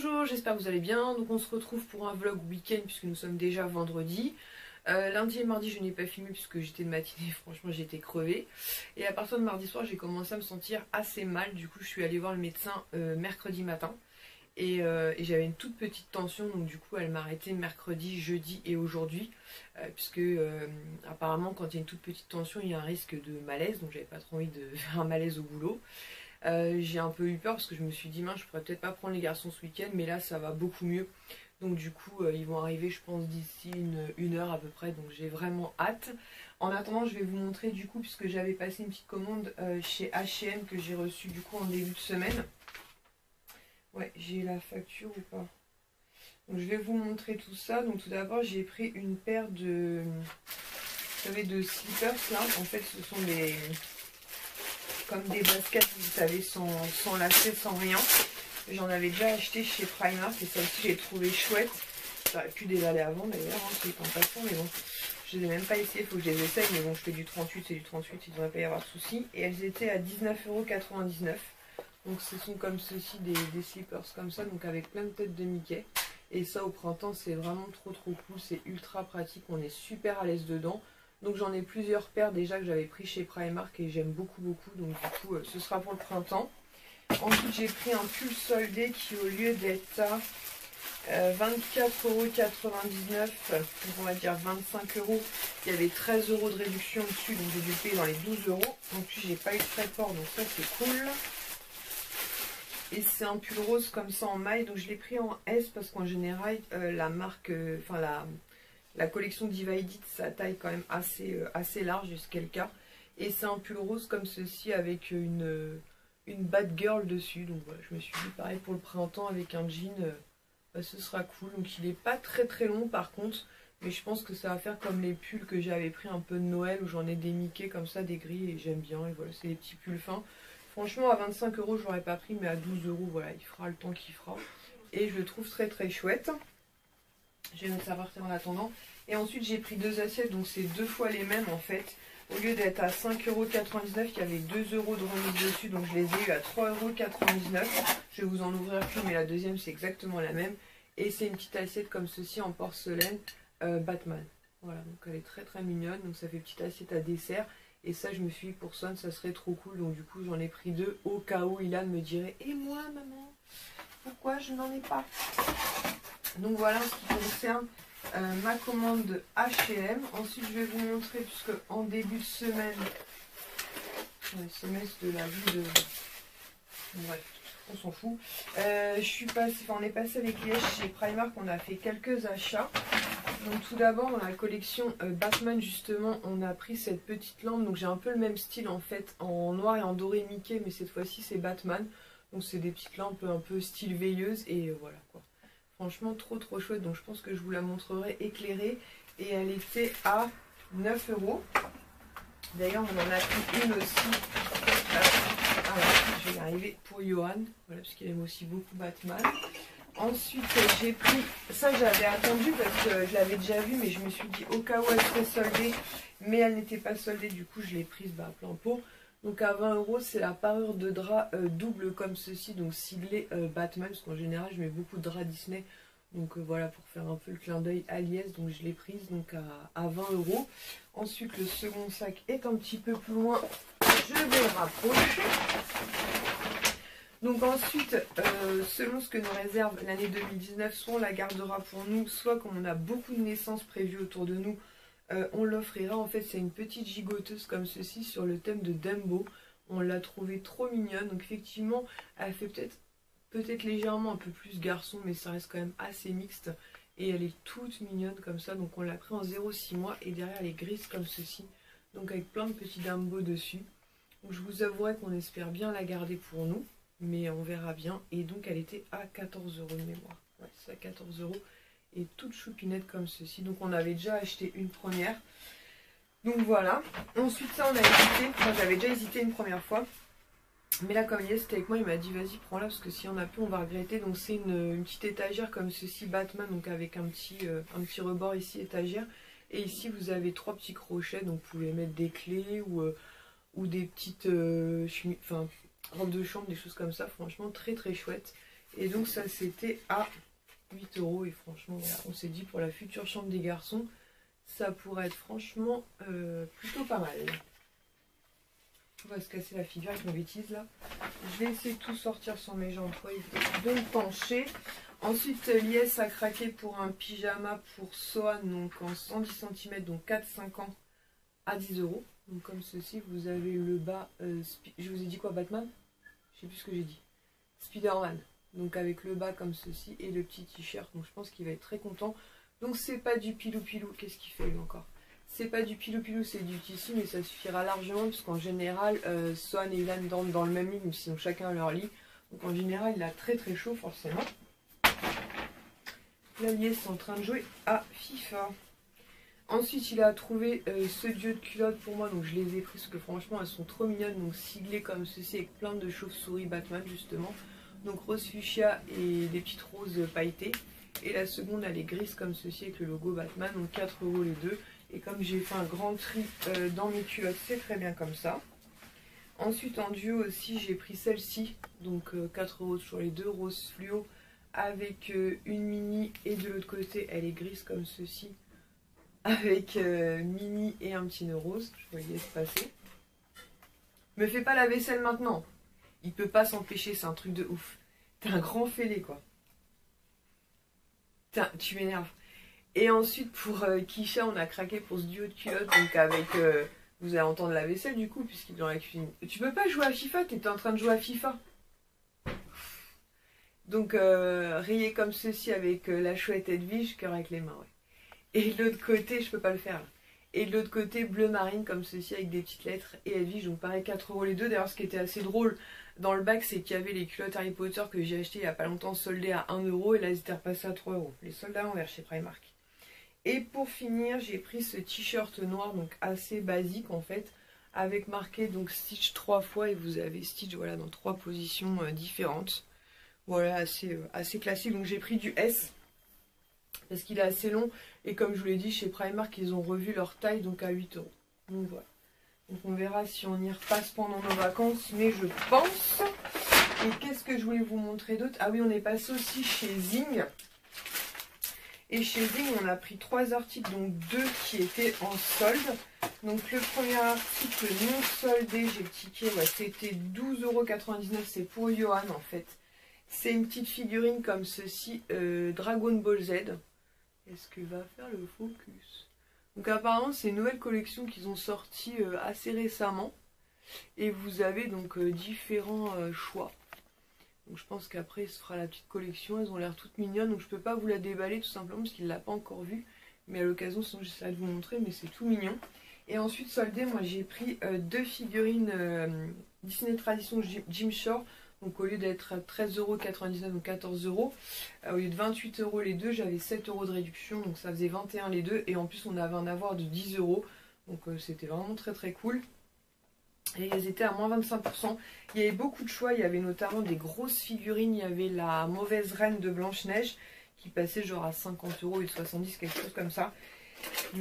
Bonjour, j'espère que vous allez bien. Donc on se retrouve pour un vlog week-end puisque nous sommes déjà vendredi. Lundi et mardi je n'ai pas filmé puisque j'étais de matinée, franchement j'étais crevée. Et à partir de mardi soir j'ai commencé à me sentir assez mal. Du coup je suis allée voir le médecin mercredi matin. Et j'avais une toute petite tension, donc du coup elle m'a arrêté mercredi, jeudi et aujourd'hui. Puisque apparemment quand il y a une toute petite tension il y a un risque de malaise. Donc j'avais pas trop envie de faire un malaise au boulot. J'ai un peu eu peur parce que je me suis dit mince, je pourrais peut-être pas prendre les garçons ce week-end, mais là ça va beaucoup mieux. Donc du coup ils vont arriver je pense d'ici une heure à peu près, donc j'ai vraiment hâte. En attendant je vais vous montrer du coup, puisque j'avais passé une petite commande chez H&M que j'ai reçue du coup en début de semaine. Ouais, j'ai la facture ou pas? Donc je vais vous montrer tout ça. Donc tout d'abord j'ai pris une paire de, vous savez, de slippers là. En fait ce sont des, comme des baskets, vous savez, sans lacets, sans rien. J'en avais déjà acheté chez Primark et celle-ci j'ai trouvé chouette. J'aurais pu les aller avant d'ailleurs, hein, c'est en passant, mais bon, je les ai même pas essayé, il faut que je les essaye, mais bon, je fais du 38, c'est du 38, il ne devrait pas y avoir de soucis. Et elles étaient à 19,99 €. Donc ce sont comme ceci, des slippers comme ça, donc avec plein de têtes de Mickey. Et ça au printemps c'est vraiment trop cool, c'est ultra pratique, on est super à l'aise dedans. Donc j'en ai plusieurs paires déjà que j'avais pris chez Primark et j'aime beaucoup. Donc du coup ce sera pour le printemps. Ensuite j'ai pris un pull soldé qui, au lieu d'être à 24,99 €, donc on va dire 25 €, il y avait 13 € de réduction dessus, donc j'ai dû payer dans les 12 €. Donc j'ai pas eu de frais de port, donc ça c'est cool. Et c'est un pull rose comme ça en maille, donc je l'ai pris en S parce qu'en général la marque, la collection Divided, sa taille quand même assez large, jusqu'à le cas. Et c'est un pull rose comme ceci avec une bad girl dessus. Donc voilà, je me suis dit pareil pour le printemps avec un jean, ce sera cool. Donc il n'est pas très long par contre, mais je pense que ça va faire comme les pulls que j'avais pris un peu de Noël, où j'en ai des Mickey comme ça, des gris, et j'aime bien. Et voilà, c'est des petits pulls fins. Franchement à 25 € je l'aurais pas pris, mais à 12 €, voilà, il fera le temps qu'il fera. Et je le trouve très chouette. Je vais mettre ça partir en attendant. Et ensuite j'ai pris deux assiettes, donc c'est deux fois les mêmes en fait. Au lieu d'être à 5,99 €, il y avait 2 € de remise dessus, donc je les ai eu à 3,99 €. Je vais vous en ouvrir plus, mais la deuxième c'est exactement la même. Et c'est une petite assiette comme ceci en porcelaine Batman. Voilà, donc elle est très mignonne, donc ça fait petite assiette à dessert. Et ça je me suis dit pour Son ça serait trop cool, donc du coup j'en ai pris deux au cas où Ilan me dirait et moi maman, pourquoi je n'en ai pas? Donc voilà en ce qui concerne ma commande H&M. Ensuite je vais vous montrer, puisque en début de semaine, le semestre de la vie de... Bref, on s'en fout. On est passé avec Liège chez Primark, on a fait quelques achats. Donc tout d'abord dans la collection Batman justement, on a pris cette petite lampe. Donc j'ai un peu le même style en fait, en noir et en doré Mickey, mais cette fois-ci c'est Batman. Donc c'est des petites lampes un peu style veilleuse et voilà quoi. Franchement trop chouette, donc je pense que je vous la montrerai éclairée. Et elle était à 9 €. D'ailleurs on en a pris une aussi. Je vais y arriver, pour Johan, voilà, parce qu'il aime aussi beaucoup Batman. Ensuite j'ai pris, ça j'avais attendu parce que je l'avais déjà vu, mais je me suis dit au cas où elle serait soldée, mais elle n'était pas soldée, du coup je l'ai prise à plein pot. Donc à 20 €, c'est la parure de drap double comme ceci, donc siglé Batman, parce qu'en général je mets beaucoup de draps Disney. Donc voilà, pour faire un peu le clin d'œil à Liège, donc je l'ai prise donc à 20 €. Ensuite le second sac est un petit peu plus loin, je vais le rapprocher. Donc ensuite, selon ce que nous réserve l'année 2019, soit on la gardera pour nous, soit comme on a beaucoup de naissances prévues autour de nous, on l'offrira. En fait c'est une petite gigoteuse comme ceci sur le thème de Dumbo. On l'a trouvée trop mignonne, donc effectivement elle fait peut-être légèrement un peu plus garçon, mais ça reste quand même assez mixte. Et elle est toute mignonne comme ça, donc on l'a pris en 0,6 mois. Et derrière elle est grise comme ceci, donc avec plein de petits Dumbo dessus. Donc je vous avouerai qu'on espère bien la garder pour nous, mais on verra bien. Et donc elle était à 14 € de mémoire. Ouais, c'est à 14 € et toute choupinette comme ceci. Donc on avait déjà acheté une première. Donc voilà. Ensuite ça on a hésité. Moi j'avais déjà hésité une première fois. Mais là comme Yes était avec moi, il m'a dit vas-y prends-la parce que si on a plus on va regretter. Donc c'est une petite étagère comme ceci Batman, donc avec un petit rebord ici étagère. Et ici vous avez trois petits crochets, donc vous pouvez mettre des clés ou des petites robes de chambre, des choses comme ça. Franchement très chouette. Et donc ça c'était à 8 € et franchement voilà, on s'est dit pour la future chambre des garçons, ça pourrait être franchement plutôt pas mal. On va se casser la figure avec mes bêtises là. Je vais essayer de tout sortir sur mes jambes pour éviter de me pencher. Ensuite, Lies a craqué pour un pyjama pour Sohan, donc en 110 cm, donc 4-5 ans à 10 €. Donc comme ceci, vous avez le bas, je vous ai dit quoi, Batman? Je sais plus ce que j'ai dit. Spider-Man. Donc avec le bas comme ceci et le petit t-shirt. Donc je pense qu'il va être très content. Donc c'est pas du pilou-pilou. Qu'est-ce qu'il fait lui encore? C'est pas du pilou-pilou, c'est du tissu, mais ça suffira largement parce qu'en général, Sohan et Ilan dorment dans le même lit, même s'ils ont chacun leur lit. Donc en général, il a très très chaud forcément. Là, Lies est en train de jouer à FIFA. Ensuite, il a trouvé ce duo de culottes pour moi, donc je les ai prises parce que franchement, elles sont trop mignonnes. Donc siglées comme ceci avec plein de chauves-souris Batman justement. Donc rose fuchsia et des petites roses pailletées. Et la seconde, elle est grise comme ceci avec le logo Batman, donc 4 € les deux. Et comme j'ai fait un grand tri dans mes culottes, c'est très bien comme ça. Ensuite, en duo aussi, j'ai pris celle-ci, donc 4 € sur les deux, rose fluo avec une mini et de l'autre côté, elle est grise comme ceci. Avec mini et un petit nœud rose, je voyais se passer. Me fais pas la vaisselle maintenant. Il peut pas s'empêcher, c'est un truc de ouf. T'es un grand fêlé quoi. Tu m'énerves. Et ensuite pour Kisha, on a craqué pour ce duo de culottes, donc avec, vous allez entendre la vaisselle du coup, puisqu'il est dans la cuisine. Tu peux pas jouer à FIFA, t'étais en train de jouer à FIFA. Donc rayé comme ceci avec la chouette Edwige, cœur avec les mains, ouais. Et de l'autre côté, je peux pas le faire là. Et de l'autre côté, bleu marine comme ceci avec des petites lettres et Edwige, donc pareil 4 € les deux. D'ailleurs, ce qui était assez drôle dans le bac, c'est qu'il y avait les culottes Harry Potter que j'ai acheté il y a pas longtemps soldées à 1 € et là ils étaient repassés à 3 €. Les soldes à l'envers chez Primark. Et pour finir, j'ai pris ce t-shirt noir, donc assez basique en fait, avec marqué donc Stitch 3 fois et vous avez Stitch voilà dans 3 positions différentes. Voilà, assez classique. Donc j'ai pris du S parce qu'il est assez long et comme je vous l'ai dit, chez Primark ils ont revu leur taille donc à 8 €. Donc voilà. Donc on verra si on y repasse pendant nos vacances, mais je pense. Et qu'est-ce que je voulais vous montrer d'autre? Ah oui, on est passé aussi chez Zing. Et chez Zing, on a pris 3 articles, donc 2 qui étaient en solde. Donc le premier article non soldé, j'ai tiqué, ouais, c'était 12,99 €, c'est pour Johan en fait. C'est une petite figurine comme ceci, Dragon Ball Z. Est-ce que va faire le focus? Donc apparemment c'est une nouvelle collection qu'ils ont sorti assez récemment. Et vous avez donc différents choix. Donc je pense qu'après il se fera la petite collection. Elles ont l'air toutes mignonnes. Donc je peux pas vous la déballer tout simplement parce qu'il ne l'a pas encore vue. Mais à l'occasion sinon j'essaierai de vous montrer. Mais c'est tout mignon. Et ensuite soldé, moi j'ai pris 2 figurines Disney Tradition Jim Shore. Donc au lieu d'être à 13,99 € donc 14 €, au lieu de 28 € les deux, j'avais 7 € de réduction, donc ça faisait 21 les deux. Et en plus on avait un avoir de 10 €, donc c'était vraiment très très cool. Et elles étaient à moins 25%. Il y avait beaucoup de choix, il y avait notamment des grosses figurines, il y avait la mauvaise reine de Blanche-Neige, qui passait genre à 50 € et 70, quelque chose comme ça.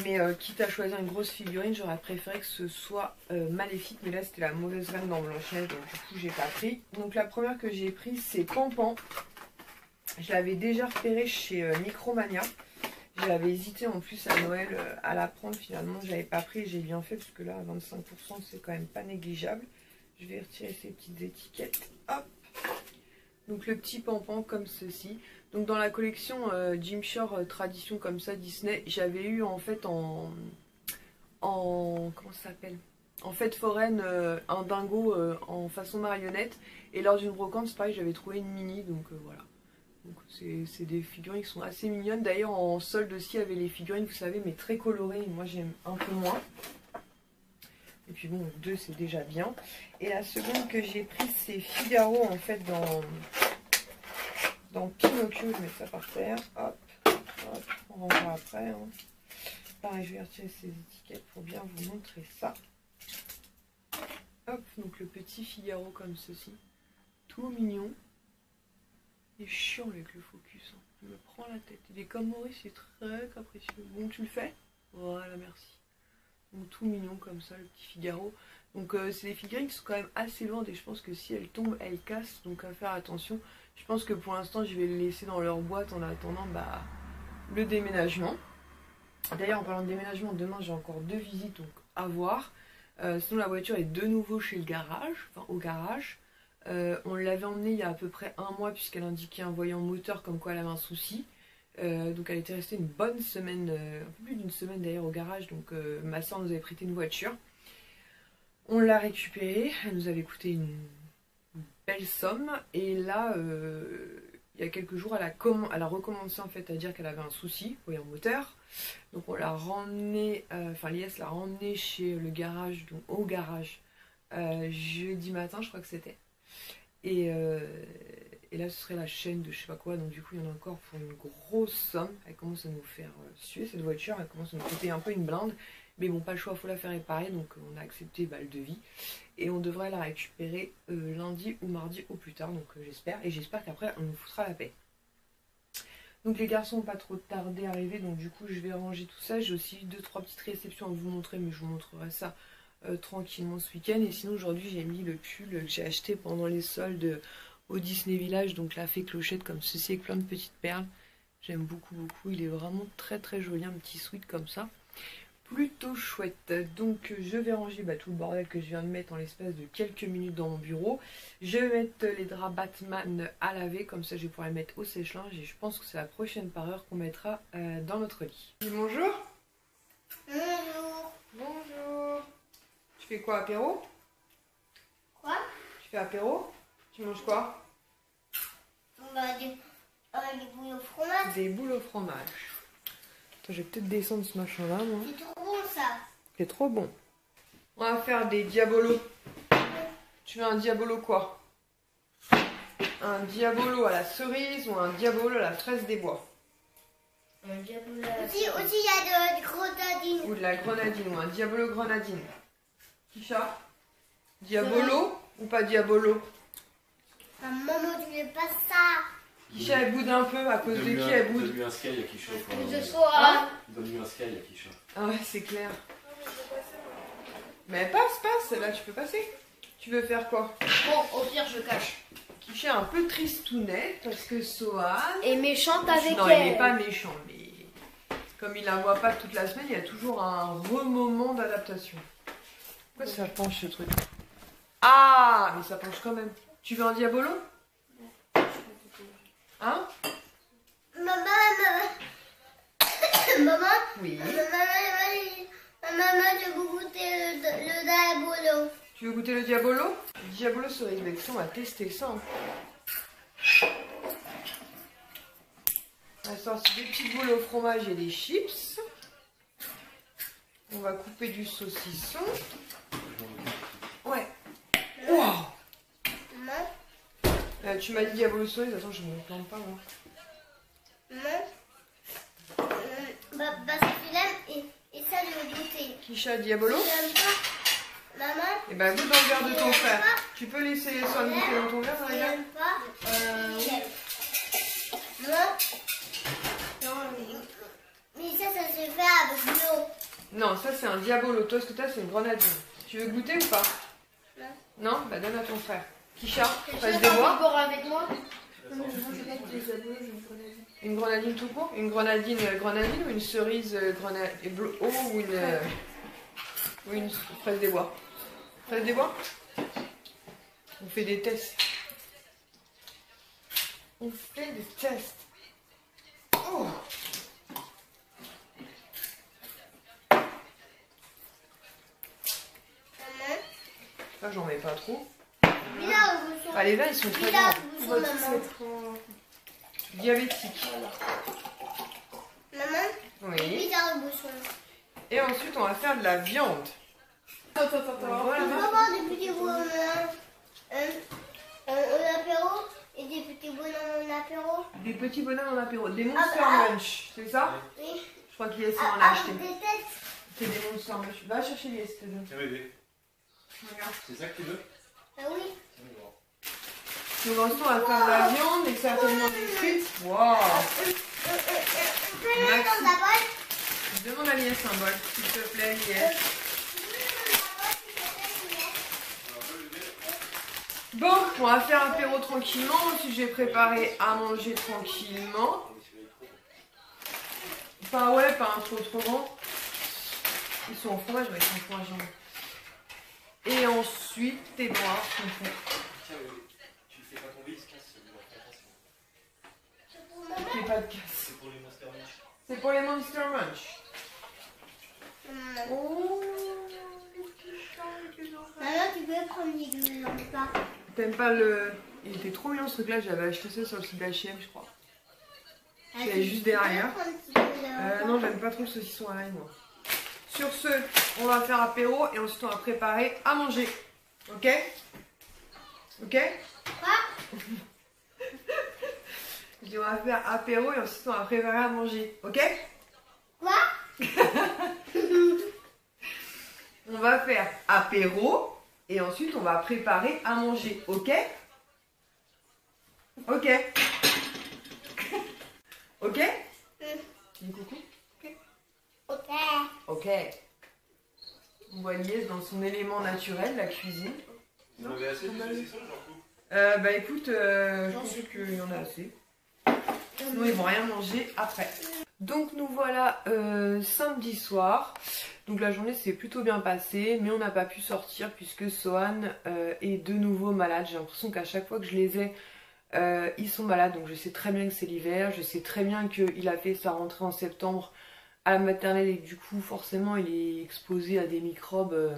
Mais quitte à choisir une grosse figurine, j'aurais préféré que ce soit Maléfique. Mais là, c'était la mauvaise reine dans Blanche-Neige, donc du coup, j'ai pas pris. Donc la première que j'ai prise, c'est Pampan. Je l'avais déjà repérée chez Micromania. J'avais hésité en plus à Noël à la prendre. Finalement, j'avais pas pris. J'ai bien fait, parce que là, à 25%, c'est quand même pas négligeable. Je vais retirer ces petites étiquettes. Hop! Donc le petit Pampan comme ceci. Donc dans la collection Jim Shore Tradition comme ça Disney, j'avais eu en fait en comment ça s'appelle, en fête foraine un dingo en façon marionnette. Et lors d'une brocante, c'est pareil, j'avais trouvé une mini. Donc voilà. Donc c'est des figurines qui sont assez mignonnes. D'ailleurs en solde aussi, il y avait les figurines, vous savez, mais très colorées. Moi j'aime un peu moins. Et puis bon, 2 c'est déjà bien. Et la seconde que j'ai prise, c'est Figaro en fait dans Pinocchio. Je mets ça par terre. Hop, hop, on renvoie après. Hein. Pareil, je vais retirer ces étiquettes pour bien vous montrer ça. Hop, donc le petit Figaro comme ceci. Tout mignon. Il est chiant avec le focus. Hein. Il me prend la tête. Il est comme Maurice, il est très capricieux. Bon, tu le fais? Voilà, merci. Donc tout mignon comme ça, le petit Figaro. Donc c'est des figurines qui sont quand même assez lourdes et je pense que si elles tombent, elles cassent. Donc à faire attention. Je pense que pour l'instant je vais les laisser dans leur boîte en attendant le déménagement. D'ailleurs en parlant de déménagement, demain j'ai encore 2 visites donc à voir. Sinon la voiture est de nouveau chez le garage, enfin au garage. On l'avait emmenée il y a à peu près 1 mois puisqu'elle indiquait un voyant moteur comme quoi elle avait un souci. Donc elle était restée une bonne semaine, un peu plus d'une semaine d'ailleurs au garage. Donc ma soeur nous avait prêté une voiture. On l'a récupérée, elle nous avait coûté une belle somme. Et là, il y a quelques jours, elle a recommencé en fait à dire qu'elle avait un souci, voyant moteur. Donc on l'a ramenée, l'IS l'a ramenée chez le garage, donc au garage, jeudi matin je crois que c'était. Et là ce serait la chaîne de je sais pas quoi, donc du coup il y en a encore pour une grosse somme. Elle commence à nous faire suer cette voiture, elle commence à nous coûter un peu une blinde. Mais bon, pas le choix, il faut la faire réparer, donc on a accepté le devis. Et on devrait la récupérer lundi ou mardi au plus tard, donc j'espère. Et j'espère qu'après on nous foutra la paix. Donc les garçons n'ont pas trop tardé à arriver, donc du coup je vais ranger tout ça. J'ai aussi 2-3 petites réceptions à vous montrer, mais je vous montrerai ça tranquillement ce week-end. Et sinon aujourd'hui j'ai mis le pull que j'ai acheté pendant les soldes au Disney Village, donc la fée clochette comme ceci avec plein de petites perles. J'aime beaucoup, il est vraiment très très joli, un petit sweat comme ça. Plutôt chouette. Donc je vais ranger tout le bordel que je viens de mettre en l'espace de quelques minutes dans mon bureau. Je vais mettre les draps Batman à laver, comme ça je vais pouvoir les mettre au sèche-linge et je pense que c'est la prochaine parure qu'on mettra dans notre lit. Bonjour. Bonjour. Bonjour. Tu fais quoi, apéro? Quoi? Tu fais apéro? Tu manges quoi? Des boules au fromage. Des boules au fromage. Attends, je vais peut-être descendre ce machin là moi. C'est trop bon ça. C'est trop bon. On va faire des diabolos. Tu veux un diabolo quoi? Un diabolo à la cerise ou un diabolo à la fraise des bois? Un diabolo aussi il y a de grenadine. Ou de la grenadine ou un diabolo grenadine. Kisha? Diabolo ou pas diabolo? Maman, tu veux pas ça? Kisha elle boude un peu, à cause de qui elle boude? Donne-lui un sky à Kisha. Ce soir. Donne-lui un sky à Kisha. Ah ouais, c'est clair. Mais passe, là tu peux passer. Tu veux faire quoi? Bon, au pire, je cache. Kisha est un peu tristounet parce que Sohan... Et méchante avec non, elle. il n'est pas méchant, mais comme il la voit pas toute la semaine, il y a toujours un moment d'adaptation. Pourquoi ça penche ce truc? Ah, mais ça penche quand même. Tu veux un diabolo? Hein? Maman. Oui. Maman, je veux goûter le diabolo. Tu veux goûter le diabolo? Le diabolo cerise avec ça, on va tester ça. On va sortir des petites boules au fromage et des chips. On va couper du saucisson. Ouais. Wow. Maman. Tu m'as dit diabolo cerise, attends, je me plante pas moi. Maman. Parce que tu l'aimes et ça, je veux goûter. Kisha diabolo? J'aime pas. Maman. Et ben goûte dans le verre de ton frère. Tu peux laisser les soins goûter dans ton verre, Tu Maria? n'aimes pas? Oui. Non, mais ça se fait avec l'eau. Non, ça c'est un diabolo. Toi, ce que t'as, c'est une grenadine. Tu veux goûter ou pas? Non. Non? Bah donne à ton frère. Kisha, passe Tu des veux bois. boire avec moi? Une grenadine tout court? Une grenadine ou une cerise ou une fraise des bois? Fraise des bois? On fait des tests. On fait des tests. Oh! Là, j'en mets pas trop. Ah, les vins, ils sont très grands. Diabétique. Maman, Oui. le bouchon. Et ensuite, on va faire de la viande. Attends. On va avoir des petits bonhommes en apéro et des petits bonhommes en apéro. Des petits bonhommes en apéro. Des Monster Munch, c'est ça? Oui. Je crois qu'il en a acheté. Des têtes. C'est des Monster Munch. Va chercher les s'il te plaît. Tiens bébé. Regarde. C'est ça que tu veux? Ah oui. Donc ensuite, on va faire de la viande et certainement des frites. Waouh! Tu peux le mettre dans ta boîte? Demande à Lies un bol, s'il te plaît, Lies. Bon, on va faire un apéro tranquillement. Ensuite, j'ai préparé à manger tranquillement. Enfin, ouais, pas un trop grand. Ils sont en fromage, ouais, ils sont en fromage. Et ensuite, tes bras sont faits. Tiens, tu fais pas tomber, il se casse. Il pas de casse. C'est pour les Monster Munch. C'est pour les Monster Munch. Oh, Maman, tu peux prendre les deux dans le pas. t'aimes pas le... Il était trop mignon ce truc là, j'avais acheté ça sur le site d'H&M je crois. C'est juste derrière. Non, j'aime pas trop le saucisson à l'ail moi. Sur ce, on va faire apéro et ensuite on va préparer à manger. Ok? Ok? Quoi? Je dis on va faire apéro et ensuite on va préparer à manger. Ok? Quoi? On va faire apéro et ensuite on va préparer à manger. Ok? Ok? Ok? Dis coucou. Ok. Ok. On voit Lies dans son élément naturel, la cuisine. Vous avez assez de saucissons, j'en coupe. Bah écoute, je pense qu'il y en a assez. Sinon ils vont rien manger après. Donc nous voilà samedi soir. Donc la journée s'est plutôt bien passée, mais on n'a pas pu sortir puisque Sohan est de nouveau malade. J'ai l'impression qu'à chaque fois que je les ai, ils sont malades. Donc je sais très bien que c'est l'hiver, je sais très bien qu'il a fait sa rentrée en septembre à la maternelle et que du coup forcément il est exposé à des microbes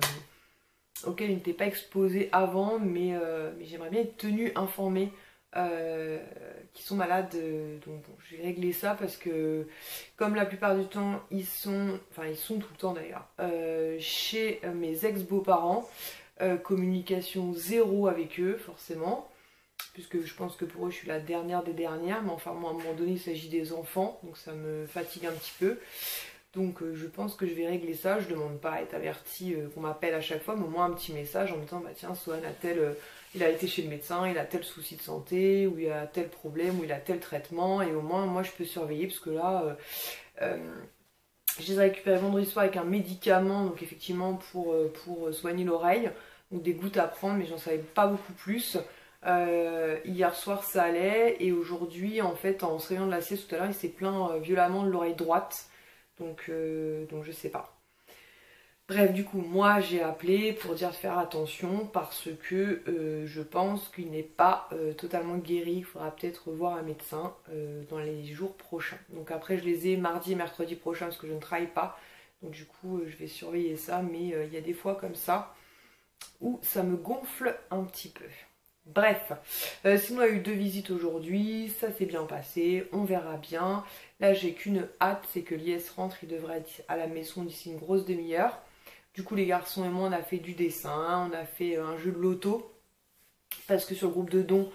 auxquels il n'était pas exposé avant, mais j'aimerais bien être tenue informée qui sont malades, donc bon, je vais régler ça parce que comme la plupart du temps ils sont tout le temps d'ailleurs chez mes ex-beaux-parents, communication zéro avec eux forcément, puisque je pense que pour eux je suis la dernière des dernières, mais enfin moi à un moment donné il s'agit des enfants, donc ça me fatigue un petit peu. Donc je pense que je vais régler ça, je demande pas à être avertie qu'on m'appelle à chaque fois, mais au moins un petit message en me disant bah tiens Sohan a tel, il a été chez le médecin, il a tel souci de santé, ou il a tel problème, ou il a tel traitement, et au moins moi je peux surveiller, parce que là je les ai récupérés vendredi soir avec un médicament, donc effectivement pour soigner l'oreille, donc des gouttes à prendre, mais j'en savais pas beaucoup plus. Hier soir ça allait, et aujourd'hui en fait en se réveillant de la sieste tout à l'heure il s'est plaint violemment de l'oreille droite. Donc je sais pas. Bref, du coup, moi j'ai appelé pour dire de faire attention parce que je pense qu'il n'est pas totalement guéri. Il faudra peut-être voir un médecin dans les jours prochains. Donc après, je les ai mardi et mercredi prochain parce que je ne travaille pas. Donc du coup, je vais surveiller ça. Mais il y a des fois comme ça où ça me gonfle un petit peu. Bref, sinon il y a eu 2 visites aujourd'hui, ça s'est bien passé, on verra bien. Là j'ai qu'une hâte, c'est que Lies rentre, il devrait être à la maison d'ici une grosse demi-heure. Du coup les garçons et moi on a fait du dessin, on a fait un jeu de loto, parce que sur le groupe de dons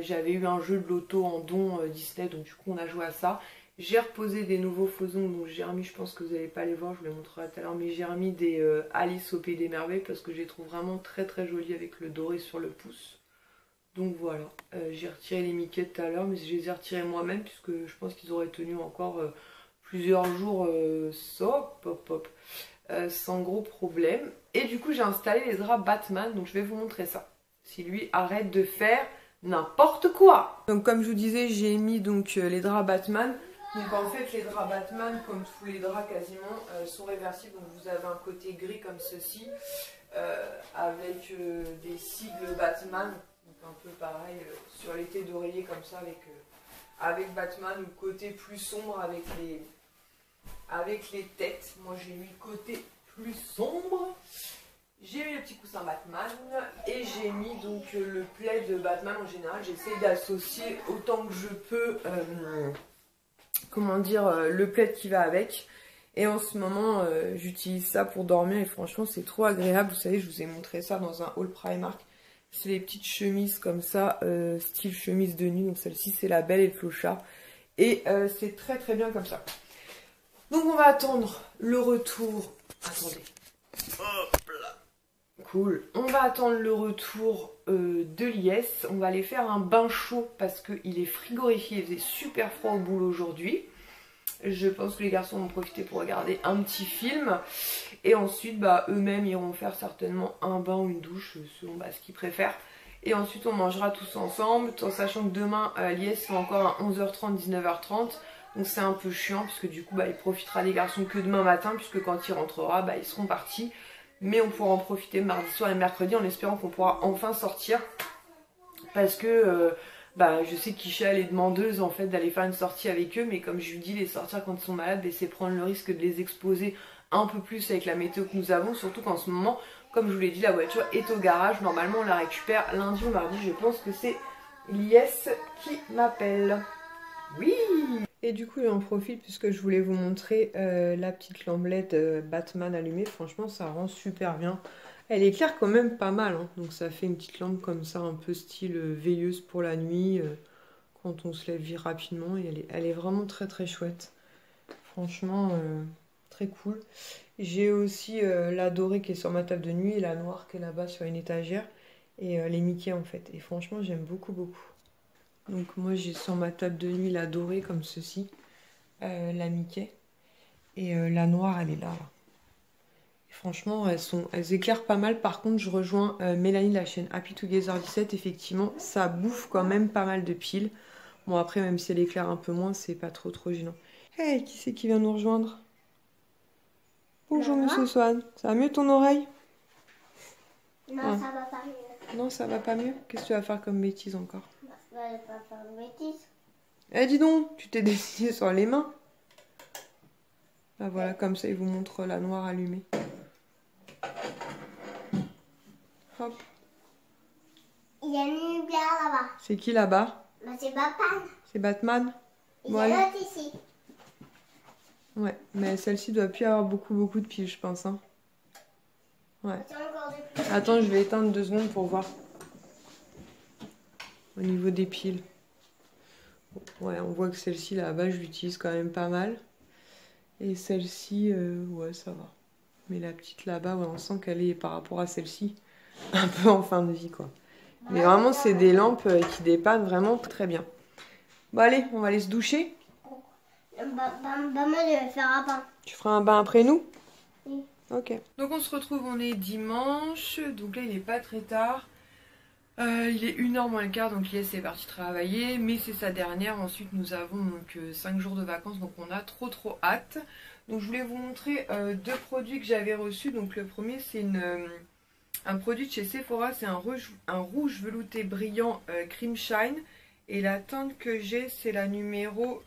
j'avais eu un jeu de loto en don Disney, donc du coup on a joué à ça. J'ai reposé des nouveaux faux ongles, donc j'ai remis, je pense que vous n'allez pas les voir, je vous les montrerai tout à l'heure, mais j'ai remis des Alice au Pays des Merveilles parce que je les trouve vraiment très très jolies avec le doré sur le pouce. Donc voilà, j'ai retiré les Mickey tout à l'heure, mais je les ai retirés moi-même puisque je pense qu'ils auraient tenu encore plusieurs jours sans gros problème. Et du coup j'ai installé les draps Batman, donc je vais vous montrer ça. Si lui arrête de faire n'importe quoi. Donc comme je vous disais, j'ai mis donc les draps Batman. Donc en fait les draps Batman, comme tous les draps quasiment, sont réversibles. Donc vous avez un côté gris comme ceci, avec des sigles Batman. Un peu pareil sur l'été d'oreiller comme ça avec Batman, ou côté plus sombre avec les têtes. Moi j'ai mis côté plus sombre, j'ai mis le petit coussin Batman et j'ai mis donc le plaid de Batman en général. J'essaie d'associer autant que je peux comment dire le plaid qui va avec, et en ce moment j'utilise ça pour dormir et franchement c'est trop agréable. Vous savez, je vous ai montré ça dans un haul Primark. C'est les petites chemises comme ça, style chemise de nuit. Donc celle-ci c'est la Belle et le Clochard. Et c'est très très bien comme ça. Donc on va attendre le retour. Attendez. Hop là. Cool. On va attendre le retour de Lies. On va aller faire un bain chaud parce qu'il est frigorifié. Il faisait super froid au boulot aujourd'hui. Je pense que les garçons vont profiter pour regarder un petit film. Et ensuite, bah, eux-mêmes iront faire certainement un bain ou une douche, selon ce qu'ils préfèrent. Et ensuite on mangera tous ensemble, en sachant que demain Lies sont encore à 11h30, 19h30. Donc c'est un peu chiant puisque du coup il profitera des garçons que demain matin, puisque quand il rentrera ils seront partis. Mais on pourra en profiter mardi soir et mercredi en espérant qu'on pourra enfin sortir. Parce que je sais qu'Isha elle est demandeuse en fait d'aller faire une sortie avec eux. Mais comme je lui dis, les sortir quand ils sont malades, c'est prendre le risque de les exposer un peu plus avec la météo que nous avons. Surtout qu'en ce moment, comme je vous l'ai dit, la voiture est au garage. Normalement on la récupère lundi ou mardi. Je pense que c'est Lies qui m'appelle. Oui. Et du coup j'en profite puisque je voulais vous montrer la petite lamblette Batman allumée. Franchement ça rend super bien. Elle éclaire quand même pas mal, hein. Donc ça fait une petite lampe comme ça, un peu style veilleuse pour la nuit, quand on se lève rapidement. Et elle est vraiment très très chouette. Franchement très cool. J'ai aussi la dorée qui est sur ma table de nuit et la noire qui est là-bas sur une étagère. Et les Mickey en fait. Et franchement j'aime beaucoup beaucoup. Donc moi j'ai sur ma table de nuit la dorée comme ceci, la Mickey, et la noire elle est là. Et franchement elles éclairent pas mal. Par contre je rejoins Mélanie de la chaîne Happy Together 17, effectivement ça bouffe quand même pas mal de piles. Bon après même si elle éclaire un peu moins c'est pas trop gênant. Hey, qui c'est qui vient nous rejoindre? Bonjour monsieur Swan, ça va mieux ton oreille? Non, ça va pas mieux. Non ça va pas mieux? Qu'est-ce que tu vas faire comme bêtise encore? Je vais pas faire de bêtises. Eh dis donc, tu t'es dessiné sur les mains. Là voilà, comme ça il vous montre la noire allumée. Hop. Il y a une lumière là-bas. C'est qui là-bas? C'est Batman. C'est Batman. Il y a l'autre ici. Ouais, mais celle-ci doit plus avoir beaucoup de piles, je pense. Hein. Ouais. Attends, je vais éteindre 2 secondes pour voir. Au niveau des piles. Ouais, on voit que celle-ci là-bas, je l'utilise quand même pas mal. Et celle-ci, ouais, ça va. Mais la petite là-bas, ouais, on sent qu'elle est par rapport à celle-ci un peu en fin de vie, quoi. Mais vraiment, c'est des lampes qui dépannent vraiment très bien. Bon, allez, on va aller se doucher. Maman, je vais faire un bain. Tu feras un bain après nous? Oui. Ok. Donc on se retrouve, on est dimanche. Donc là, il n'est pas très tard. Il est 1h moins le quart, donc Lies est parti travailler, mais c'est sa dernière. Ensuite nous avons donc 5 jours de vacances, donc on a trop hâte. Donc je voulais vous montrer 2 produits que j'avais reçus. Donc le premier c'est un produit de chez Sephora, c'est un rouge velouté brillant Cream Shine. Et la teinte que j'ai c'est la numéro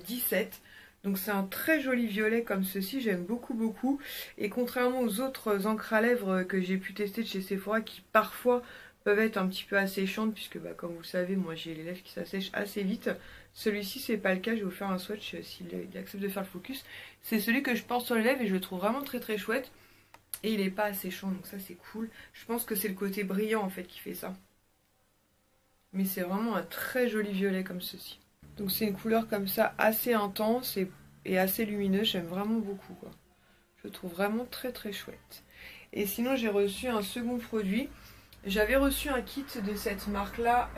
17. Donc c'est un très joli violet comme ceci, j'aime beaucoup. Et contrairement aux autres encres à lèvres que j'ai pu tester de chez Sephora qui parfois peuvent être un petit peu asséchantes, puisque comme vous le savez, moi j'ai les lèvres qui s'assèchent assez vite. Celui-ci c'est pas le cas, je vais vous faire un swatch s'il accepte de faire le focus. C'est celui que je porte sur les lèvres et je le trouve vraiment très chouette. Et il est pas asséchant, donc ça c'est cool. Je pense que c'est le côté brillant en fait qui fait ça. Mais c'est vraiment un très joli violet comme ceci. Donc c'est une couleur comme ça assez intense et assez lumineuse, j'aime vraiment beaucoup quoi. Je le trouve vraiment très chouette. Et sinon j'ai reçu un second produit. J'avais reçu un kit de cette marque là,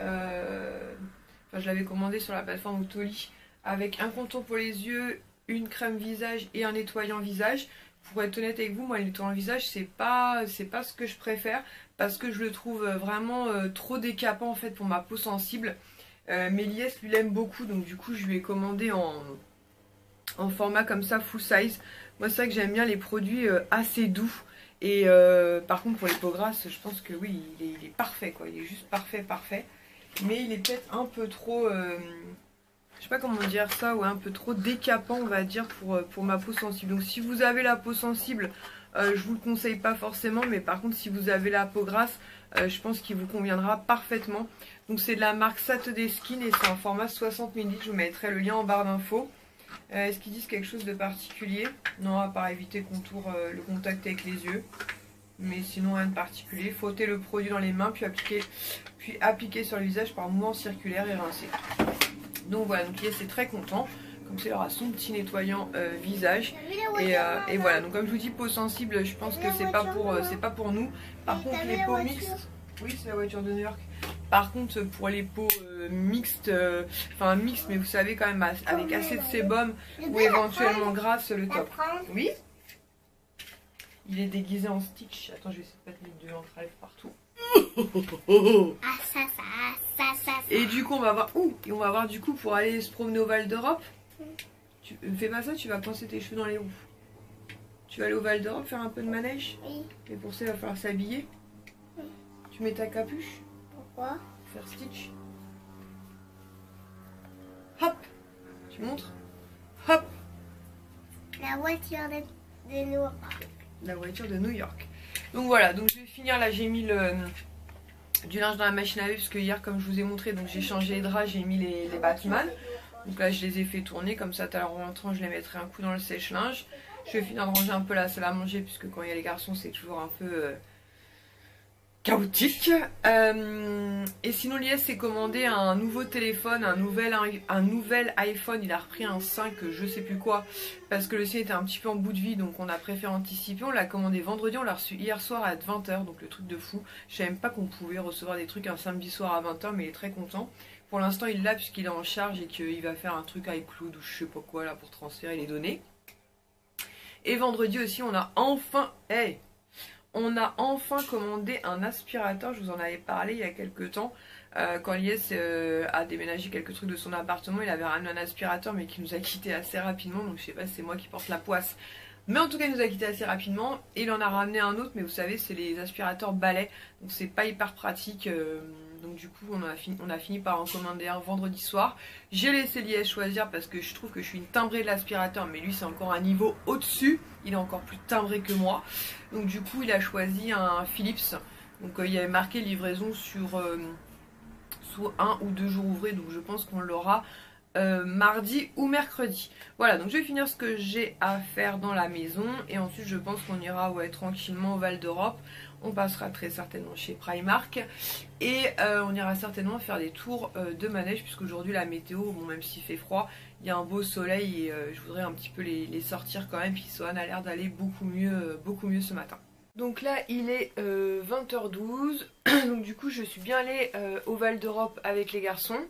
je l'avais commandé sur la plateforme Autoli, avec un contour pour les yeux, une crème visage et un nettoyant visage. Pour être honnête avec vous, moi le nettoyant visage c'est pas ce que je préfère, parce que je le trouve vraiment trop décapant en fait pour ma peau sensible. Mais Lies lui l'aime beaucoup, donc du coup je lui ai commandé en format comme ça full size. Moi c'est vrai que j'aime bien les produits assez doux. Et par contre pour les peaux grasses, je pense que oui, il est parfait quoi, il est juste parfait. Mais il est peut-être un peu trop, je sais pas comment dire ça, ouais, un peu trop décapant on va dire pour ma peau sensible. Donc si vous avez la peau sensible, je vous le conseille pas forcément, mais par contre si vous avez la peau grasse, je pense qu'il vous conviendra parfaitement. Donc c'est de la marque Saturday Skin et c'est en format 60 ml, je vous mettrai le lien en barre d'infos. Est-ce qu'ils disent quelque chose de particulier? Non, à part éviter le contact avec les yeux. Mais sinon rien de particulier. Frotter le produit dans les mains, puis appliquer sur le visage par mouvement circulaire et rincer. Donc voilà, donc Lies est très content. Comme ça il aura son petit nettoyant visage. Et voilà, donc comme je vous dis, peau sensible, je pense que c'est pas pour nous. Par contre les peaux mixtes, oui c'est la voiture de New York. Par contre pour les peaux mixtes, mais vous savez quand même avec assez de sébum ou éventuellement grasse, le top. Oui. Il est déguisé en Stitch. Attends, je vais essayer de pas te mettre de l'entrave partout. Ah, ça. Et du coup, on va voir. Ouh, et on va voir du coup pour aller se promener au Val d'Europe. Tu fais pas ça, tu vas coincer tes cheveux dans les roues. Tu vas aller au Val d'Europe faire un peu de manège. Oui. Et pour ça, il va falloir s'habiller. Tu mets ta capuche. Pourquoi? Faire Stitch. Hop. Tu montres. Hop. La voiture de New York. La voiture de New York. Donc voilà, donc je vais finir là, j'ai mis du linge dans la machine à laver parce que hier comme je vous ai montré, donc j'ai changé les draps, j'ai mis les Batman. Donc là je les ai fait tourner, comme ça tout à l'heure en rentrant je les mettrai un coup dans le sèche-linge. Je vais finir de ranger un peu la salle à manger puisque quand il y a les garçons c'est toujours un peu chaotique. Et sinon Lies s'est commandé un nouveau téléphone, un nouvel iPhone. Il a repris un 5 je sais plus quoi parce que le sien était un petit peu en bout de vie, donc on a préféré anticiper. On l'a commandé vendredi, on l'a reçu hier soir à 20 h, donc le truc de fou. Je savais même pas qu'on pouvait recevoir des trucs un samedi soir à 20 h, mais il est très content. Pour l'instant il l'a puisqu'il est en charge et qu'il va faire un truc iCloud ou je sais pas quoi là pour transférer les données. Et vendredi aussi on a enfin... Hey, on a enfin commandé un aspirateur, je vous en avais parlé il y a quelques temps. Quand Lies a déménagé quelques trucs de son appartement, il avait ramené un aspirateur mais qui nous a quitté assez rapidement. Donc je sais pas si c'est moi qui porte la poisse. Mais en tout cas il nous a quitté assez rapidement. Et il en a ramené un autre, mais vous savez c'est les aspirateurs balais. Donc c'est pas hyper pratique. Donc du coup on a fini par en commander un vendredi soir. J'ai laissé Lies choisir parce que je trouve que je suis une timbrée de l'aspirateur. Mais lui c'est encore un niveau au-dessus. Il est encore plus timbré que moi. Donc du coup il a choisi un Philips. Donc il y avait marqué livraison sur sous 1 ou 2 jours ouvrés. Donc je pense qu'on l'aura mardi ou mercredi. Voilà, donc je vais finir ce que j'ai à faire dans la maison. Et ensuite je pense qu'on ira tranquillement au Val d'Europe. On passera très certainement chez Primark. Et on ira certainement faire des tours de manège. Puisqu'aujourd'hui la météo, bon, même s'il fait froid, il y a un beau soleil. Et je voudrais un petit peu les sortir quand même. Puis Sohan a l'air d'aller beaucoup mieux ce matin. Donc là il est 20 h 12. Donc du coup je suis bien allée au Val d'Europe avec les garçons.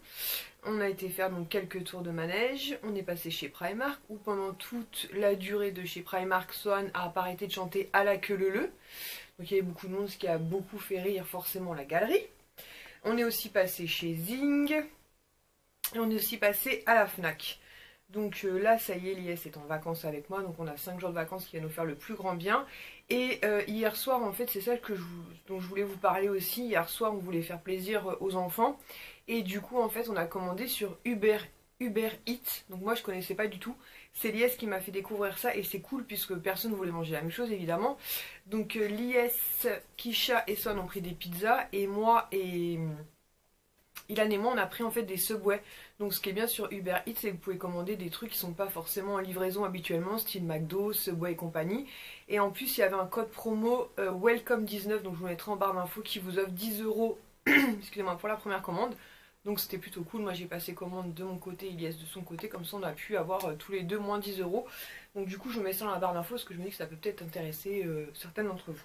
On a été faire donc quelques tours de manège. On est passé chez Primark où pendant toute la durée de chez Primark, Sohan a pas arrêté de chanter à la queue leu. Donc il y avait beaucoup de monde, ce qui a beaucoup fait rire forcément la galerie. On est aussi passé chez Zing. Et on est aussi passé à la Fnac. Donc là ça y est, Lies est en vacances avec moi. Donc on a 5 jours de vacances qui va nous faire le plus grand bien. Et hier soir en fait c'est ça dont je voulais vous parler aussi. Hier soir on voulait faire plaisir aux enfants. Et du coup en fait on a commandé sur Uber Eats. Donc moi je connaissais pas du tout. C'est Lies qui m'a fait découvrir ça et c'est cool puisque personne ne voulait manger la même chose évidemment. Donc Lies, Kisha et Son ont pris des pizzas et moi et Ilan et moi on a pris en fait des Subway. Donc ce qui est bien sur Uber Eats c'est que vous pouvez commander des trucs qui sont pas forcément en livraison habituellement, style McDo, Subway et compagnie. Et en plus il y avait un code promo Welcome19, donc je vous mettrai en barre d'infos, qui vous offre 10 € excusez-moi, pour la première commande. Donc c'était plutôt cool, moi j'ai passé commande de mon côté, Ilias de son côté, comme ça on a pu avoir tous les deux moins 10 €. Donc du coup je mets ça dans la barre d'infos parce que je me dis que ça peut peut-être intéresser certaines d'entre vous.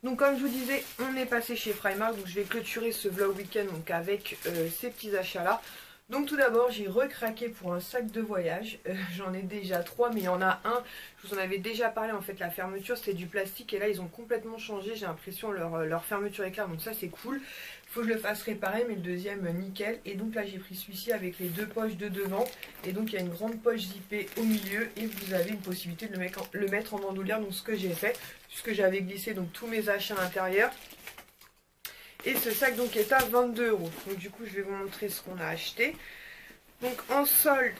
Donc comme je vous disais, on est passé chez Primark, donc je vais clôturer ce vlog week-end avec ces petits achats là. Donc tout d'abord j'ai recraqué pour un sac de voyage, j'en ai déjà 3 mais il y en a un, je vous en avais déjà parlé en fait, la fermeture c'était du plastique et là ils ont complètement changé, j'ai l'impression leur fermeture éclair, donc ça c'est cool. Il faut que je le fasse réparer mais le deuxième nickel. Et donc là j'ai pris celui-ci avec les deux poches de devant et donc il y a une grande poche zippée au milieu et vous avez une possibilité de le mettre en bandoulière, donc ce que j'ai fait puisque j'avais glissé donc tous mes achats à l'intérieur. Et ce sac donc est à 22 €. Donc du coup je vais vous montrer ce qu'on a acheté. Donc en solde,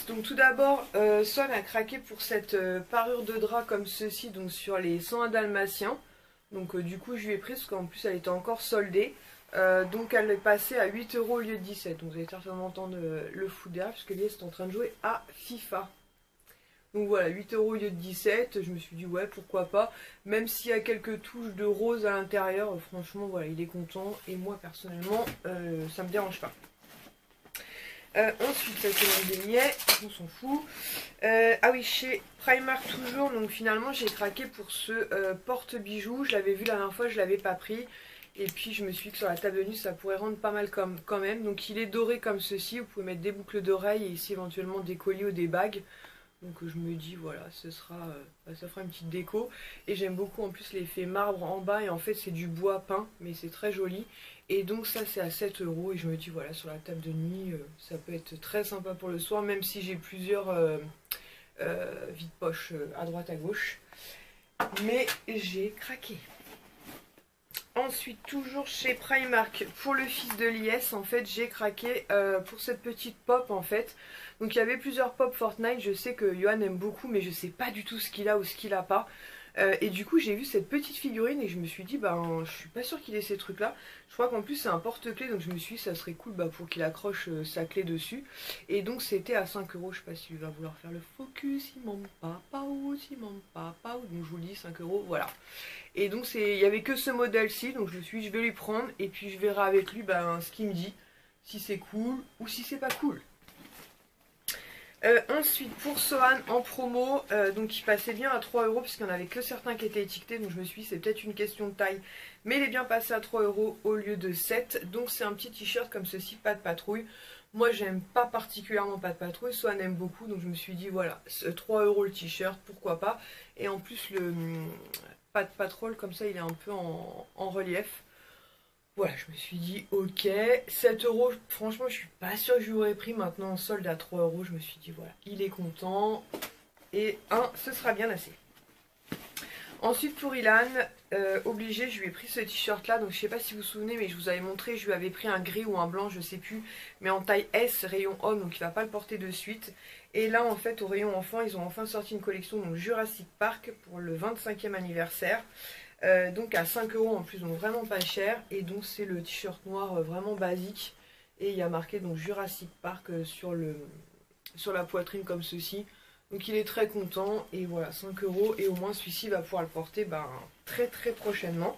donc tout d'abord Son a craqué pour cette parure de drap comme ceci, donc sur les 101 dalmatiens. Donc du coup je lui ai pris parce qu'en plus elle était encore soldée. Donc elle est passée à 8 € au lieu de 17. Donc vous allez certainement entendre le fou derrière puisque Lies est en train de jouer à FIFA. Donc voilà, 8 € au lieu de 17, je me suis dit ouais pourquoi pas, même s'il y a quelques touches de rose à l'intérieur, franchement voilà il est content et moi personnellement ça me dérange pas. Ensuite ça c'est mon dénier, on s'en fout. Ah oui, chez Primark toujours, donc finalement j'ai craqué pour ce porte-bijoux, je l'avais vu la dernière fois, je l'avais pas pris. Et puis je me suis dit que sur la table de nuit ça pourrait rendre pas mal quand même. Donc il est doré comme ceci, vous pouvez mettre des boucles d'oreilles et ici éventuellement des colliers ou des bagues. Donc je me dis voilà, ça fera une petite déco. Et j'aime beaucoup en plus l'effet marbre en bas. Et en fait c'est du bois peint, mais c'est très joli. Et donc ça c'est à 7 €. Et je me dis voilà, sur la table de nuit, ça peut être très sympa pour le soir. Même si j'ai plusieurs vide-poche à droite à gauche. Mais j'ai craqué. Ensuite, toujours chez Primark, pour le fils de l'IS, en fait, j'ai craqué pour cette petite pop, en fait. Donc, il y avait plusieurs pop Fortnite. Je sais que Johan aime beaucoup, mais je sais pas du tout ce qu'il a ou ce qu'il a pas. Et du coup, j'ai vu cette petite figurine et je me suis dit, ben, je suis pas sûre qu'il ait ces trucs-là. Je crois qu'en plus, c'est un porte-clés, donc je me suis dit, ça serait cool pour qu'il accroche sa clé dessus. Et donc, c'était à 5 €. Je sais pas s'il va vouloir faire le focus. Il m'en pas out, il m'en pas out. Donc, je vous le dis, 5 €, voilà. Et donc, il y avait que ce modèle-ci, donc je me suis dit, je vais lui prendre. Et puis, je verrai avec lui ce qu'il me dit, si c'est cool ou si c'est pas cool. Ensuite pour Sohan en promo, donc il passait bien à 3 € puisqu'il n'y en avait que certains qui étaient étiquetés, donc je me suis dit c'est peut-être une question de taille, mais il est bien passé à 3 € au lieu de 7. Donc c'est un petit t-shirt comme ceci, pas de patrouille. Moi j'aime pas particulièrement pas de patrouille, Sohan aime beaucoup, donc je me suis dit voilà, 3 € le t-shirt, pourquoi pas. Et en plus le pas de patrouille comme ça il est un peu en relief. Voilà, je me suis dit ok, 7 €, franchement je suis pas sûre que je lui aurais pris. Maintenant en solde à 3 €, je me suis dit voilà, il est content et ce sera bien assez. Ensuite pour Ilan, obligé, je lui ai pris ce t-shirt là, donc je sais pas si vous vous souvenez mais je vous avais montré, je lui avais pris un gris ou un blanc, je sais plus, mais en taille S, rayon homme, donc il va pas le porter de suite. Et là en fait au rayon enfant, ils ont enfin sorti une collection donc Jurassic Park pour le 25e anniversaire. Donc à 5 € en plus, donc vraiment pas cher. Et donc c'est le t-shirt noir vraiment basique. Et il y a marqué donc Jurassic Park sur la poitrine comme ceci. Donc il est très content. Et voilà, 5 €. Et au moins celui-ci va pouvoir le porter très très prochainement.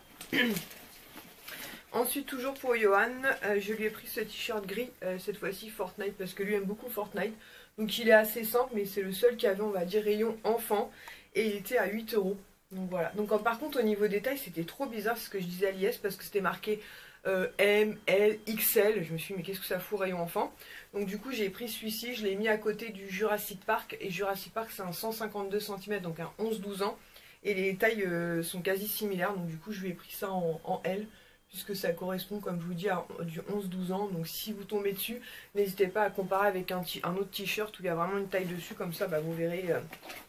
Ensuite toujours pour Johan, je lui ai pris ce t-shirt gris, cette fois-ci Fortnite, parce que lui aime beaucoup Fortnite. Donc il est assez simple, mais c'est le seul qui avait on va dire rayon enfant. Et il était à 8 €. Donc voilà. Donc par contre au niveau des tailles c'était trop bizarre ce que je disais à l'IS parce que c'était marqué M, L, XL. Je me suis dit mais qu'est-ce que ça fout rayon enfant. Donc du coup j'ai pris celui-ci, je l'ai mis à côté du Jurassic Park. Et Jurassic Park c'est un 152 cm donc un 11-12 ans. Et les tailles sont quasi similaires. Donc du coup je lui ai pris ça en L. Puisque ça correspond comme je vous dis à du 11-12 ans. Donc si vous tombez dessus, n'hésitez pas à comparer avec un autre t-shirt où il y a vraiment une taille dessus. Comme ça vous verrez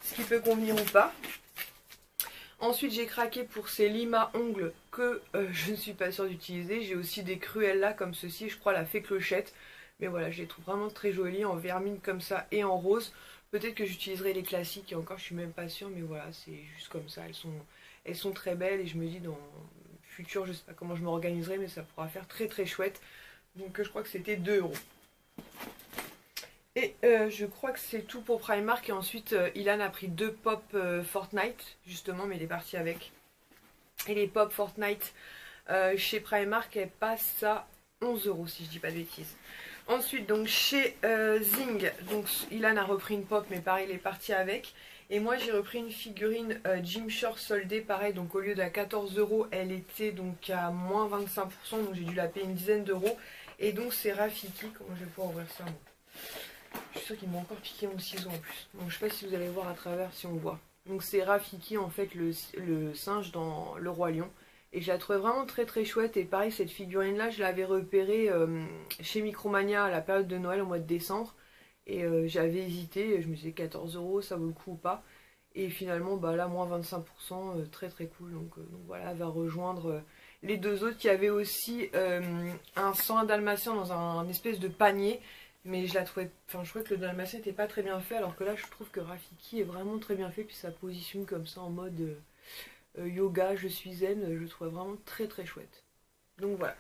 ce qui peut convenir ou pas. Ensuite j'ai craqué pour ces limas ongles que je ne suis pas sûre d'utiliser. J'ai aussi des Cruella comme ceci, je crois la fée clochette. Mais voilà, je les trouve vraiment très jolies en vermine comme ça et en rose. Peut-être que j'utiliserai les classiques et encore je suis même pas sûre. Mais voilà, c'est juste comme ça, elles sont très belles. Et je me dis dans le futur, je sais pas comment je m'organiserai, mais ça pourra faire très très chouette. Donc je crois que c'était 2 €. Et je crois que c'est tout pour Primark. Et ensuite Ilan a pris 2 pop Fortnite justement, mais il est parti avec. Et les pop Fortnite chez Primark elles passent à 11 € si je dis pas de bêtises. Ensuite donc chez Zing, donc Ilan a repris une pop mais pareil il est parti avec. Et moi j'ai repris une figurine Gymshark soldée pareil, donc au lieu d'à 14 € elle était donc à moins 25%, donc j'ai dû la payer une dizaine d'euros. Et donc c'est Rafiki, comment je vais pouvoir ouvrir ça moi. Je suis sûre qu'ils m'ont encore piqué mon ciseau en plus. Donc je sais pas si vous allez voir à travers si on voit. Donc c'est Rafiki en fait le singe dans Le Roi Lion. Et je la trouvais vraiment très très chouette. Et pareil cette figurine là je l'avais repérée chez Micromania à la période de Noël au mois de décembre. Et j'avais hésité, je me disais 14 € ça vaut le coup ou pas. Et finalement là moins 25%, très très cool. Donc voilà, elle va rejoindre les deux autres qui avaient aussi un 101 dalmatien dans un espèce de panier. Mais je la trouvais, je trouvais que le dalmatien n'était pas très bien fait, alors que là je trouve que Rafiki est vraiment très bien fait, puis ça positionne comme ça en mode yoga, je suis zen, je le trouvais vraiment très très chouette. Donc voilà.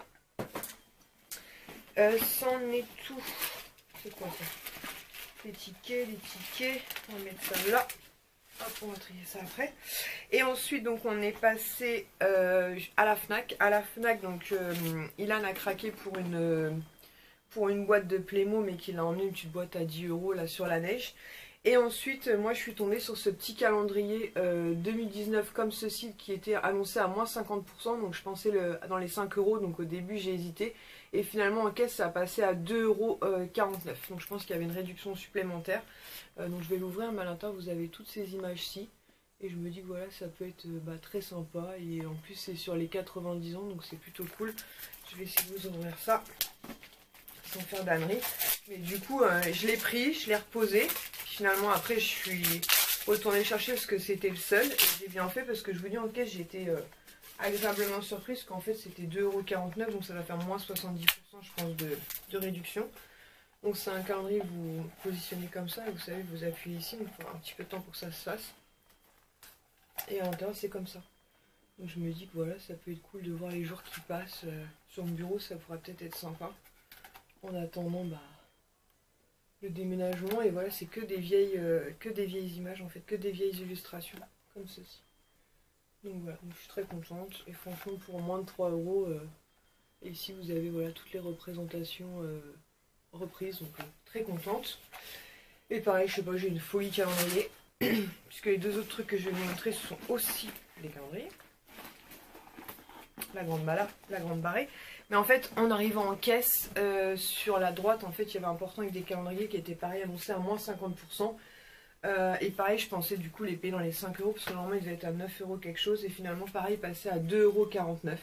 C'en est tout. C'est quoi ça? Les tickets, on va mettre ça là. Hop, on va trier ça après. Et ensuite donc on est passé à la Fnac. À la Fnac donc Ilan a craqué pour une boîte de Playmo, mais qu'il a emmené une petite boîte à 10 € là sur la neige. Et ensuite, moi je suis tombée sur ce petit calendrier 2019 comme ceci qui était annoncé à moins 50%. Donc je pensais dans les 5 euros. Donc au début j'ai hésité. Et finalement en caisse ça a passé à 2,49 €. Donc je pense qu'il y avait une réduction supplémentaire. Donc je vais l'ouvrir. Mais à l'intérieur vous avez toutes ces images-ci. Et je me dis que voilà, ça peut être très sympa. Et en plus c'est sur les 90 ans. Donc c'est plutôt cool. Je vais essayer de vous ouvrir ça sans faire d'ânerie. Mais du coup je l'ai pris, je l'ai reposé. Finalement après je suis retournée chercher parce que c'était le seul. Et j'ai bien fait parce que je vous dis en caisse j'ai été agréablement surprise qu'en fait c'était 2,49 €. Donc ça va faire moins 70% je pense de réduction. Donc c'est un calendrier, vous positionnez comme ça et vous savez vous appuyez ici. Donc il faut un petit peu de temps pour que ça se fasse. Et à l'intérieur c'est comme ça. Donc je me dis que voilà, ça peut être cool de voir les jours qui passent sur mon bureau, ça pourrait peut-être être sympa. En attendant le déménagement. Et voilà, c'est que des vieilles images en fait, que des vieilles illustrations comme ceci. Donc voilà, donc je suis très contente. Et franchement pour moins de 3 €, et ici vous avez voilà toutes les représentations reprises. Donc très contente. Et pareil, je sais pas, j'ai une folie calendrier. Puisque les deux autres trucs que je vais vous montrer ce sont aussi des calendriers. La grande barrée. Mais en fait, en arrivant en caisse, sur la droite, en fait, il y avait un portant avec des calendriers qui étaient pareil annoncés à moins 50%. Et pareil, je pensais du coup les payer dans les 5 €, parce que normalement ils devaient être à 9 € quelque chose. Et finalement, pareil, passé à 2,49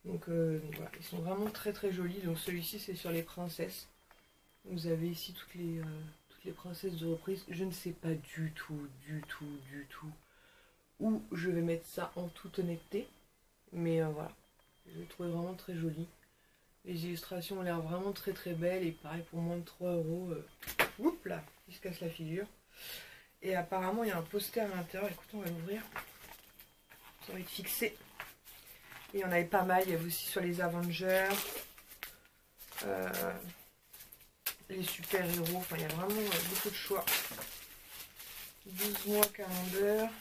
€. Donc voilà, ils sont vraiment très très jolis. Donc celui-ci, c'est sur les princesses. Vous avez ici toutes les princesses de reprise. Je ne sais pas du tout où je vais mettre ça en toute honnêteté. Mais voilà. Je l'ai trouvé vraiment très joli. Les illustrations ont l'air vraiment très très belles. Et pareil pour moins de 3 €. Oups là, il se casse la figure. Et apparemment il y a un poster à l'intérieur. Écoutez, on va l'ouvrir. Ça va être fixé. Et il y en avait pas mal. Il y avait aussi sur les Avengers. Les super-héros. Enfin il y a vraiment beaucoup de choix. 12 mois calendar.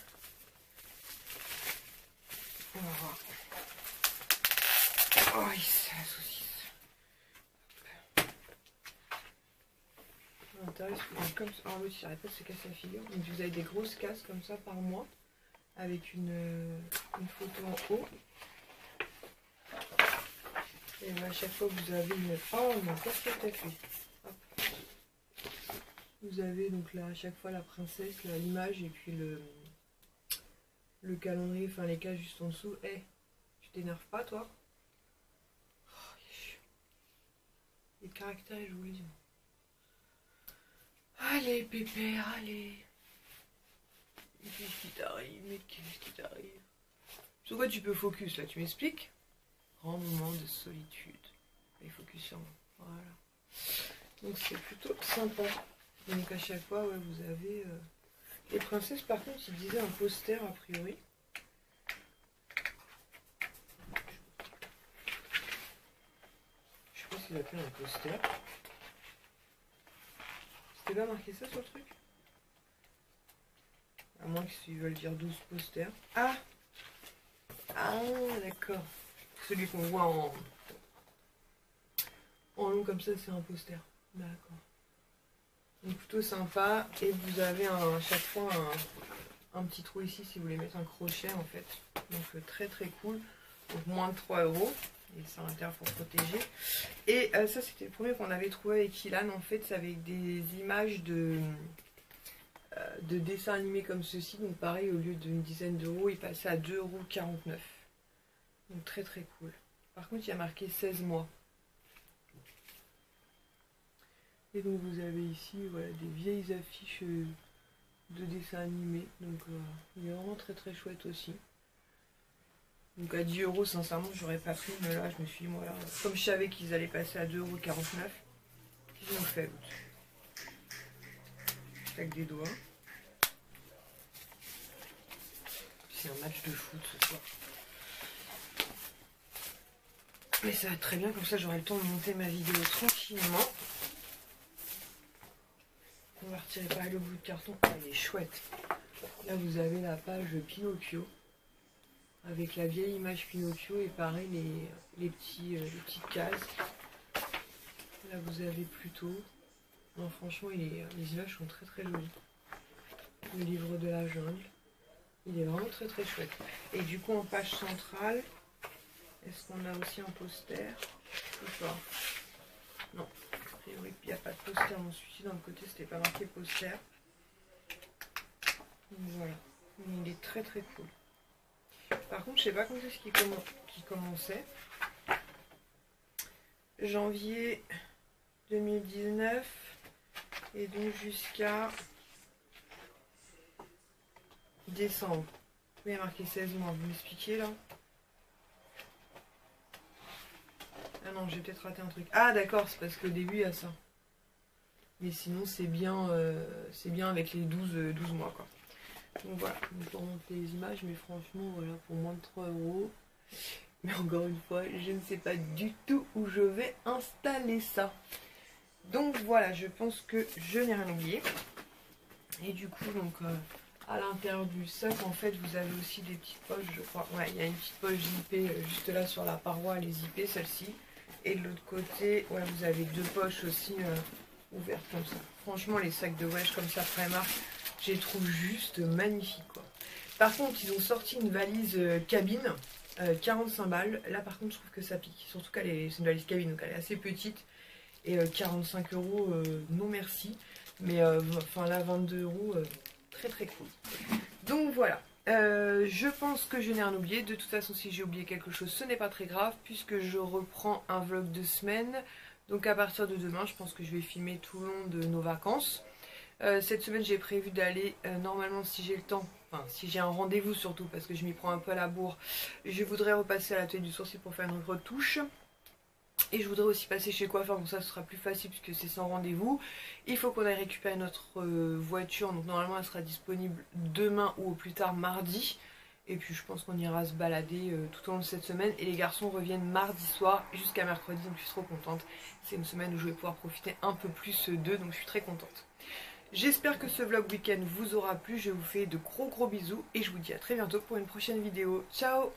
On va voir. Oh, c'est la saucisse. À l'intérieur, comme ça. Ah oui, j'arrête pas de se casser la figure. Donc vous avez des grosses casses comme ça par mois. Avec une photo en haut. Et à chaque fois vous avez une. Oh, on a pas fait tête lui. Hop. Vous avez donc là à chaque fois la princesse, l'image et puis le calendrier, enfin les cases juste en dessous. Eh, hey, tu t'énerves pas toi? Les caractères, je vous le dis. Allez, pépère, allez. Qu'est-ce qui t'arrive? Mais qu'est-ce qui t'arrive? Sur quoi tu peux focus là? Tu m'expliques? Grand moment de solitude. Et focus sur moi. Voilà. Donc c'est plutôt sympa. Donc à chaque fois, ouais, vous avez. Les princesses, par contre, ils disaient un poster a priori. Il a fait un poster. C'était pas marqué ça sur le truc? À moins qu'ils veulent dire 12 posters. Ah! Ah, d'accord. Celui qu'on voit en long comme ça, c'est un poster. D'accord. Donc plutôt sympa. Et vous avez à chaque fois un petit trou ici si vous voulez mettre un crochet en fait. Donc très très cool. Donc moins de 3 €. Et c'est à l'intérieur pour protéger. Et ça c'était le premier qu'on avait trouvé avec Ilan. En fait c'est avec des images de dessins animés comme ceci. Donc pareil, au lieu d'une dizaine d'euros, il passait à 2,49 €. Donc très très cool. Par contre il y a marqué 16 mois. Et donc vous avez ici voilà, des vieilles affiches de dessins animés. Donc il est vraiment très très chouette aussi. Donc à 10 €, sincèrement, j'aurais pas pris, mais là, je me suis dit, voilà, comme je savais qu'ils allaient passer à 2,49 €, qu'est-ce qu'ils ont fait? Je claque des doigts. C'est un match de foot ce soir. Mais ça va être très bien, comme ça, j'aurai le temps de monter ma vidéo tranquillement. On va retirer pareil le bout de carton. Ah, il est chouette. Là, vous avez la page Pinocchio. Avec la vieille image Pinocchio et pareil les petites cases. Là vous avez plutôt. Non franchement les images sont très très jolies. le livre de la jungle. Il est vraiment très très chouette. Et du coup en page centrale, est-ce qu'on a aussi un poster ou pas? Non, a priori il n'y a pas de poster dans celui-ci, dans le côté c'était pas marqué poster. Donc voilà, mais il est très très cool. Par contre je sais pas quand est-ce qu'il commençait. Janvier 2019 et donc jusqu'à décembre. Il y a marqué 16 mois, vous m'expliquez là? Ah non, j'ai peut-être raté un truc. Ah d'accord, c'est parce qu'au début il y a ça. Mais sinon c'est bien avec les 12 mois quoi. Donc voilà, je vous remonte les images, mais franchement voilà, pour moins de 3 €. Mais encore une fois, je ne sais pas du tout où je vais installer ça. Donc voilà, je pense que je n'ai rien oublié. Et du coup, donc à l'intérieur du sac, en fait, vous avez aussi des petites poches, je crois. Ouais, il y a une petite poche zippée juste là sur la paroi, elle est zippée, celle-ci. Et de l'autre côté, ouais, vous avez 2 poches aussi ouvertes comme ça. Franchement, les sacs de voyage comme ça, Primark, je les trouve juste magnifiques, quoi. Par contre, ils ont sorti une valise cabine, 45 balles. Là, par contre, je trouve que ça pique. Surtout qu'elle est, c'est une valise cabine, donc elle est assez petite. Et 45 €, non merci. Mais enfin là, 22 €, très très cool. Donc voilà. Je pense que je n'ai rien oublié. De toute façon, si j'ai oublié quelque chose, ce n'est pas très grave, puisque je reprends un vlog de semaine. Donc à partir de demain, je pense que je vais filmer tout le long de nos vacances. Cette semaine, j'ai prévu d'aller, normalement, si j'ai le temps, enfin si j'ai un rendez-vous surtout, parce que je m'y prends un peu à la bourre, je voudrais repasser à l'atelier du sourcil pour faire une retouche. Et je voudrais aussi passer chez le coiffeur, donc ça ce sera plus facile puisque c'est sans rendez-vous. Il faut qu'on aille récupérer notre voiture, donc normalement elle sera disponible demain ou au plus tard mardi. Et puis je pense qu'on ira se balader tout au long de cette semaine. Et les garçons reviennent mardi soir jusqu'à mercredi, donc je suis trop contente. C'est une semaine où je vais pouvoir profiter un peu plus d'eux, donc je suis très contente. J'espère que ce vlog week-end vous aura plu, je vous fais de gros bisous et je vous dis à très bientôt pour une prochaine vidéo. Ciao!